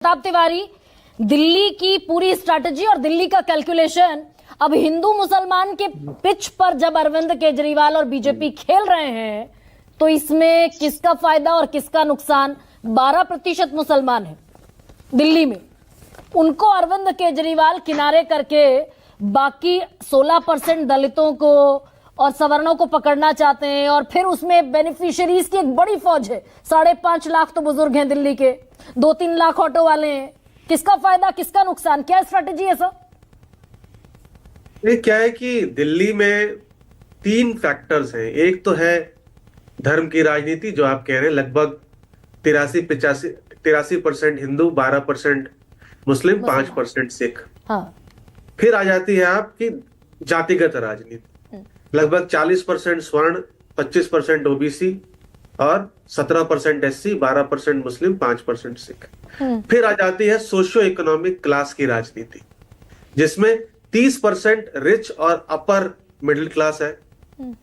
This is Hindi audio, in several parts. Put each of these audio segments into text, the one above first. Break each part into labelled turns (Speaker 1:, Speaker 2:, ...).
Speaker 1: प्रताप तिवारी, दिल्ली की पूरी स्ट्रैटेजी और दिल्ली का कैलकुलेशन अब हिंदू मुसलमान के पिच पर जब अरविंद केजरीवाल और बीजेपी खेल रहे हैं तो इसमें किसका फायदा और किसका नुकसान। 12% मुसलमान है दिल्ली में, उनको अरविंद केजरीवाल किनारे करके बाकी 16% दलितों को और सवर्णों को पकड़ना चाहते हैं और फिर उसमें बेनिफिशियरीज की एक बड़ी फौज है। 5.5 लाख तो बुजुर्ग हैं दिल्ली के, 2-3 लाख ऑटो वाले हैं। किसका फायदा किसका नुकसान, क्या स्ट्रैटेजी है सर?
Speaker 2: ये क्या है कि दिल्ली में 3 फैक्टर्स हैं। एक तो है धर्म की राजनीति, जो आप कह रहे हैं, लगभग 83% हिंदू, 12% मुस्लिम, 5% सिख।
Speaker 1: हाँ।
Speaker 2: फिर आ जाती है आपकी जातिगत राजनीति, लगभग 40% स्वर्ण, 25% ओबीसी और 17% एससी, 12% मुस्लिम, 5% सिख। फिर आ जाती है सोशियो इकोनॉमिक क्लास की राजनीति, जिसमें 30% रिच और अपर मिडिल क्लास है,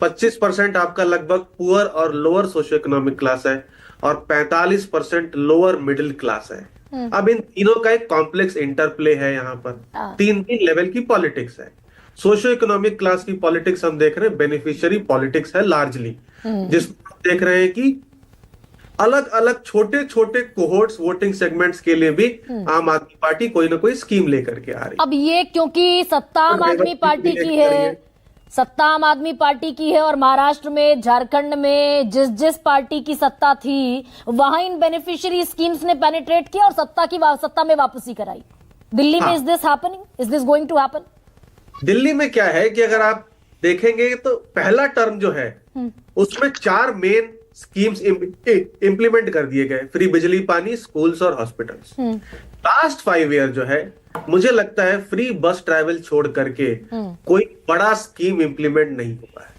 Speaker 2: 25% आपका लगभग पुअर और लोअर सोशियो इकोनॉमिक क्लास है और 45% लोअर मिडिल क्लास है। अब इन तीनों का एक कॉम्प्लेक्स इंटरप्ले है। यहाँ पर 3 लेवल की पॉलिटिक्स है। सोशियो इकोनॉमिक क्लास की पॉलिटिक्स हम देख रहे हैं, बेनिफिशियरी पॉलिटिक्स है लार्जली, जिसमें हम देख रहे हैं कि अलग अलग छोटे छोटे कोहोर्ट्स, वोटिंग सेगमेंट्स के लिए भी आम आदमी पार्टी कोई ना कोई स्कीम लेकर के आ रही है।
Speaker 1: अब ये क्योंकि सत्ता आम आदमी पार्टी की है, सत्ता आम आदमी पार्टी की है और महाराष्ट्र में, झारखंड में जिस जिस पार्टी की सत्ता थी वहां इन बेनिफिशियरी स्कीम्स ने पेनिट्रेट किया और सत्ता में वापसी कराई। दिल्ली में is this happening, is this going to happen?
Speaker 2: Delhi में क्या है कि अगर आप देखेंगे तो पहला टर्म जो है उसमें 4 मेन स्कीम्स इंप्लीमेंट कर दिए गए, फ्री बिजली पानी, स्कूल्स और हॉस्पिटल्स। लास्ट 5 ईयर जो है, मुझे लगता है फ्री बस ट्रैवल छोड़ करके कोई बड़ा स्कीम इंप्लीमेंट नहीं हुआ है।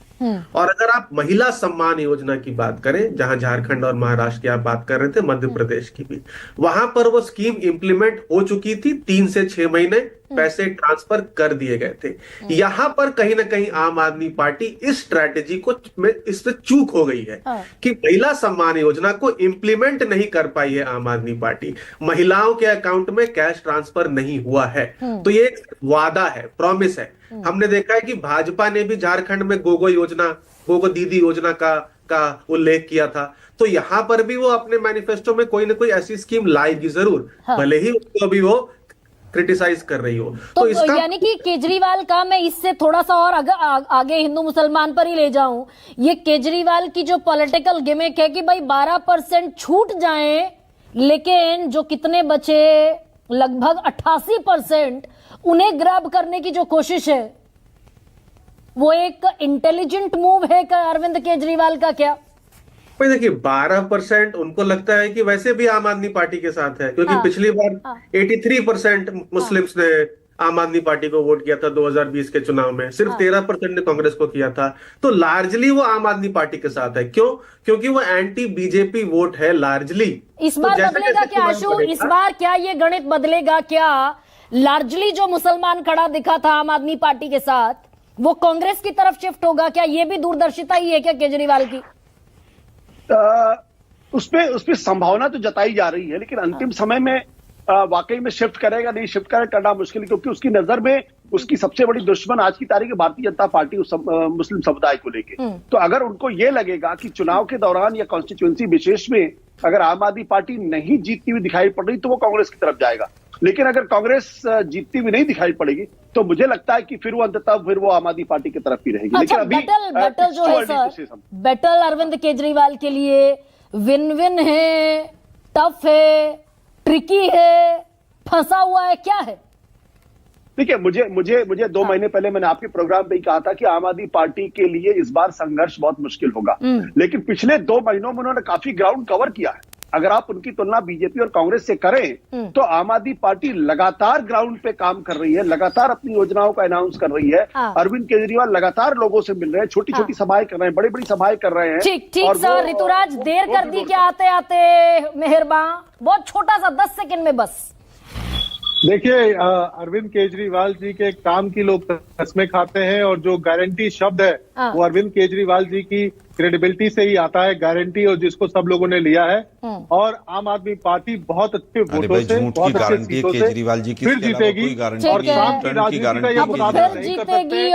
Speaker 2: और अगर आप महिला सम्मान योजना की बात करें, जहां झारखंड और महाराष्ट्र की आप बात कर रहे थे, मध्य प्रदेश की भी, वहां पर वो स्कीम इंप्लीमेंट हो चुकी थी। 3 से 6 महीने पैसे ट्रांसफर कर दिए गए थे। यहां पर कहीं ना कहीं आम आदमी पार्टी इस स्ट्रैटेजी को इससे चूक हो गई है कि महिला सम्मान योजना को इंप्लीमेंट नहीं कर पाई है आम आदमी पार्टी। महिलाओं के अकाउंट में कैश ट्रांसफर नहीं हुआ है। तो ये एक वादा है, प्रॉमिस है। हमने देखा है कि भाजपा ने भी झारखंड में गोगो दीदी योजना का उल्लेख किया था। तो यहां पर भी वो अपने मैनिफेस्टो में कोई ना कोई ऐसी स्कीम लाएगी जरूर, भले ही उसको अभी वो क्रिटिसाइज कर रही हो।
Speaker 1: तो इसका यानी कि केजरीवाल का, मैं इससे थोड़ा सा और आगे हिंदू मुसलमान पर ही ले जाऊं, ये केजरीवाल की जो पॉलिटिकल गिमिक है कि भाई 12% छूट जाएं, लेकिन जो कितने बचे लगभग 88% उन्हें ग्रैब करने की जो कोशिश है, वो एक इंटेलिजेंट मूव है का अरविंद केजरीवाल का क्या?
Speaker 2: भाई देखिए, 12% उनको लगता है कि वैसे भी आम आदमी पार्टी के साथ है, क्योंकि पिछली बार 83% मुस्लिम्स ने आम आदमी पार्टी को वोट किया था 2020 के चुनाव में, सिर्फ 13% ने कांग्रेस को किया था। तो लार्जली वो आम आदमी पार्टी के साथ है। क्यों? क्योंकि वो एंटी बीजेपी वोट है लार्जली।
Speaker 1: इस बार बदलेगा क्या आशु? इस बार क्या ये गणित बदलेगा क्या? लार्जली जो मुसलमान खड़ा दिखा था आम आदमी पार्टी के साथ, वो कांग्रेस की तरफ शिफ्ट होगा क्या? ये भी दूरदर्शिता ही है क्या केजरीवाल की?
Speaker 3: उसपे संभावना तो जताई जा रही है, लेकिन अंतिम समय में वाकई में शिफ्ट करेगा नहीं शिफ्ट करना मुश्किल है, क्योंकि उसकी नजर में उसकी सबसे बड़ी दुश्मन आज की तारीख में भारतीय जनता पार्टी मुस्लिम समुदाय को लेके। तो अगर उनको ये लगेगा कि चुनाव के दौरान या कॉन्स्टिट्यूएंसी विशेष में अगर आम आदमी पार्टी नहीं जीतती हुई दिखाई पड़ रही तो वो कांग्रेस की तरफ जाएगा। लेकिन अगर कांग्रेस जीतती हुई नहीं दिखाई पड़ेगी तो मुझे लगता है कि फिर वो आम आदमी पार्टी की तरफ ही रहेगी।
Speaker 1: अच्छा,
Speaker 3: लेकिन अभी
Speaker 1: बैटल जो है सर, बैटल अरविंद केजरीवाल के लिए विन विन है, टफ है, ट्रिकी है, फंसा हुआ है, क्या है?
Speaker 3: देखिए, मुझे 2 महीने पहले मैंने आपके प्रोग्राम पे ही कहा था कि आम आदमी पार्टी के लिए इस बार संघर्ष बहुत मुश्किल होगा। लेकिन पिछले 2 महीनों में उन्होंने काफी ग्राउंड कवर किया है। अगर आप उनकी तुलना बीजेपी और कांग्रेस से करें तो आम आदमी पार्टी लगातार ग्राउंड पे काम कर रही है, लगातार अपनी योजनाओं का अनाउंस कर रही है। अरविंद केजरीवाल लगातार लोगों से मिल रहे हैं, छोटी छोटी सभाएं कर रहे हैं, बड़ी बड़ी सभाएं कर रहे हैं।
Speaker 1: ठीक सर, ऋतुराज देर कर दी क्या आते आते? मेहरबान, बहुत छोटा सा 10 सेकंड में बस।
Speaker 4: देखिए, अरविंद केजरीवाल जी के काम की लोग कस्में खाते हैं, और जो गारंटी शब्द है
Speaker 1: हाँ।
Speaker 4: वो अरविंद केजरीवाल जी की क्रेडिबिलिटी से ही आता है, गारंटी, और जिसको सब लोगों ने लिया है। और आम आदमी पार्टी बहुत अच्छे
Speaker 5: अरे
Speaker 4: वोटों
Speaker 5: भाई,
Speaker 4: से,
Speaker 5: झूठ की
Speaker 4: बहुत अच्छे
Speaker 5: गारंटी है
Speaker 4: सीटों से
Speaker 5: केजरीवाल जी की,
Speaker 4: फिर
Speaker 5: इसके अलावा
Speaker 4: जीतेगी।
Speaker 5: कोई गारंटी
Speaker 4: और
Speaker 1: नहीं है।
Speaker 4: शाम की
Speaker 5: टर्न की
Speaker 4: राजनीति का
Speaker 5: गारंटी
Speaker 4: ये
Speaker 1: अब
Speaker 5: नहीं
Speaker 4: मुकाबला
Speaker 1: फिर
Speaker 5: है।
Speaker 4: नहीं कर
Speaker 1: जीतेगी
Speaker 4: सकते।